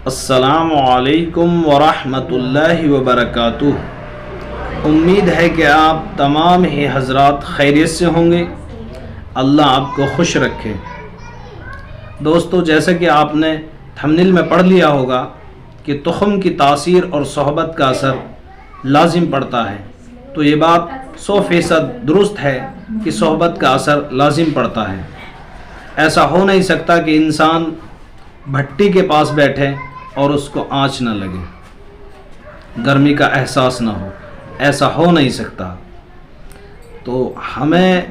السلام علیکم ورحمۃ اللہ وبرکاتہ۔ امید ہے کہ آپ تمام ہی حضرات خیریت سے ہوں گے، اللہ آپ کو خوش رکھے۔ دوستو، جیسا کہ آپ نے تھمبنیل میں پڑھ لیا ہوگا کہ تخم کی تاثیر اور صحبت کا اثر لازم پڑتا ہے، تو یہ بات 100% درست ہے کہ صحبت کا اثر لازم پڑتا ہے۔ ایسا ہو نہیں سکتا کہ انسان بھٹی کے پاس بیٹھے اور اس کو آنچ نہ لگے، گرمی کا احساس نہ ہو، ایسا ہو نہیں سکتا۔ تو ہمیں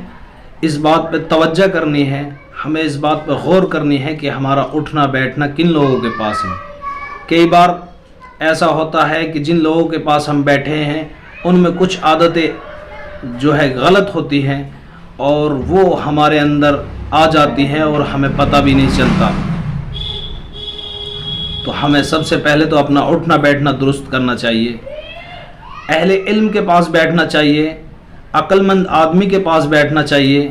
اس بات پہ توجہ کرنی ہے، ہمیں اس بات پہ غور کرنی ہے کہ ہمارا اٹھنا بیٹھنا کن لوگوں کے پاس ہے۔ کئی بار ایسا ہوتا ہے کہ جن لوگوں کے پاس ہم بیٹھے ہیں ان میں کچھ عادتیں جو ہے غلط ہوتی ہیں اور وہ ہمارے اندر آ جاتی ہیں اور ہمیں پتہ بھی نہیں چلتا۔ تو ہمیں سب سے پہلے تو اپنا اٹھنا بیٹھنا درست کرنا چاہیے، اہل علم کے پاس بیٹھنا چاہیے، عقل مند آدمی کے پاس بیٹھنا چاہیے۔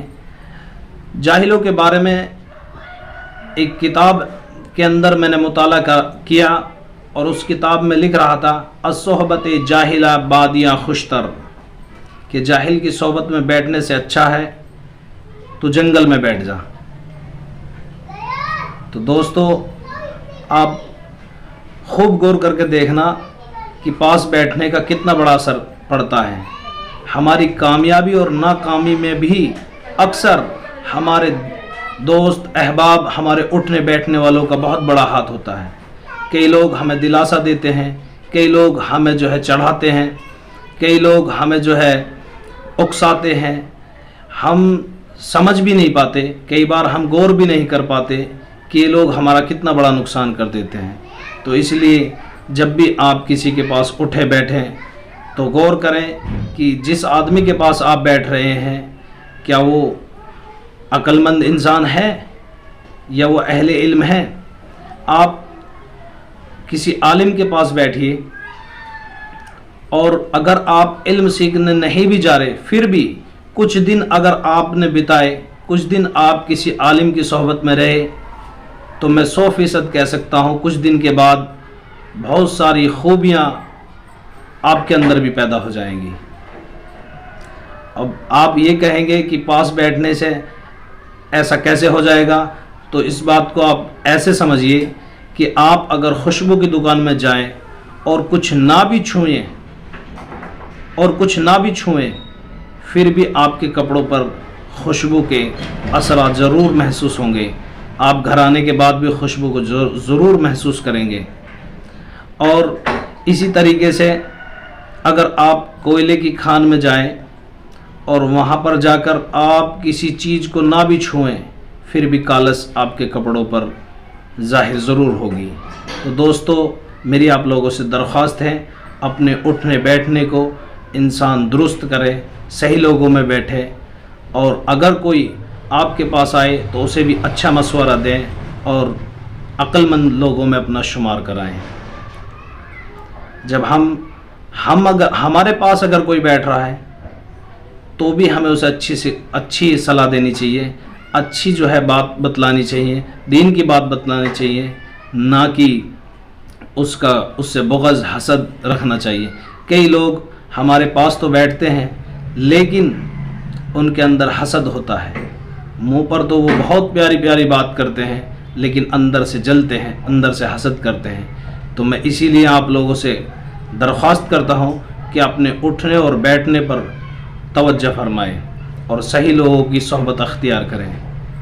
جاہلوں کے بارے میں ایک کتاب کے اندر میں نے مطالعہ کیا اور اس کتاب میں لکھ رہا تھا الصحبت جاہلہ بادیہ خوشتر، کہ جاہل کی صحبت میں بیٹھنے سے اچھا ہے تو جنگل میں بیٹھ جا۔ تو دوستو، آپ خوب غور کر کے دیکھنا کہ پاس بیٹھنے کا کتنا بڑا اثر پڑتا ہے۔ ہماری کامیابی اور ناکامی میں بھی اکثر ہمارے دوست احباب، ہمارے اٹھنے بیٹھنے والوں کا بہت بڑا ہاتھ ہوتا ہے۔ کئی لوگ ہمیں دلاسا دیتے ہیں، کئی لوگ ہمیں جو ہے چڑھاتے ہیں، کئی لوگ ہمیں جو ہے اکساتے ہیں۔ ہم سمجھ بھی نہیں پاتے، کئی بار ہم غور بھی نہیں کر پاتے کہ یہ لوگ ہمارا کتنا بڑا نقصان کر دیتے ہیں۔ تو اس لیے جب بھی آپ کسی کے پاس اٹھے بیٹھیں تو غور کریں کہ جس آدمی کے پاس آپ بیٹھ رہے ہیں کیا وہ عقل مند انسان ہے یا وہ اہل علم ہے۔ آپ کسی عالم کے پاس بیٹھیے اور اگر آپ علم سیکھنے نہیں بھی جا رہے، پھر بھی کچھ دن اگر آپ نے بتائے، کچھ دن آپ کسی عالم کی صحبت میں رہے، تو میں 100% کہہ سکتا ہوں کچھ دن کے بعد بہت ساری خوبیاں آپ کے اندر بھی پیدا ہو جائیں گی۔ اب آپ یہ کہیں گے کہ پاس بیٹھنے سے ایسا کیسے ہو جائے گا، تو اس بات کو آپ ایسے سمجھیے کہ آپ اگر خوشبو کی دکان میں جائیں اور کچھ نہ بھی چھوئیں پھر بھی آپ کے کپڑوں پر خوشبو کے اثرات ضرور محسوس ہوں گے۔ آپ گھر آنے کے بعد بھی خوشبو کو ضرور محسوس کریں گے۔ اور اسی طریقے سے اگر آپ کوئلے کی کھان میں جائیں اور وہاں پر جا کر آپ کسی چیز کو نہ بھی چھوئیں پھر بھی کالس آپ کے کپڑوں پر ظاہر ضرور ہوگی۔ تو دوستو، میری آپ لوگوں سے درخواست ہے، اپنے اٹھنے بیٹھنے کو انسان درست کرے، صحیح لوگوں میں بیٹھے، اور اگر کوئی آپ کے پاس آئے تو اسے بھی اچھا مشورہ دیں اور عقل مند لوگوں میں اپنا شمار کرائیں۔ جب ہمارے پاس اگر کوئی بیٹھ رہا ہے تو بھی ہمیں اسے اچھی صلاح دینی چاہیے، اچھی جو ہے بات بتلانی چاہیے، دین کی بات بتلانی چاہیے، نہ کہ اس سے بغض حسد رکھنا چاہیے۔ کئی لوگ ہمارے پاس تو بیٹھتے ہیں لیکن ان کے اندر حسد ہوتا ہے، منہ پر تو وہ بہت پیاری پیاری بات کرتے ہیں لیکن اندر سے جلتے ہیں، اندر سے حسد کرتے ہیں۔ تو میں اسی لیے آپ لوگوں سے درخواست کرتا ہوں کہ اپنے اٹھنے اور بیٹھنے پر توجہ فرمائیں اور صحیح لوگوں کی صحبت اختیار کریں،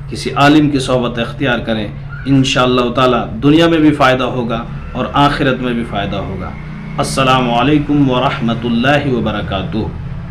کسی عالم کی صحبت اختیار کریں۔ انشاءاللہ تعالی دنیا میں بھی فائدہ ہوگا اور آخرت میں بھی فائدہ ہوگا۔ السلام علیکم ورحمۃ اللہ وبرکاتہ۔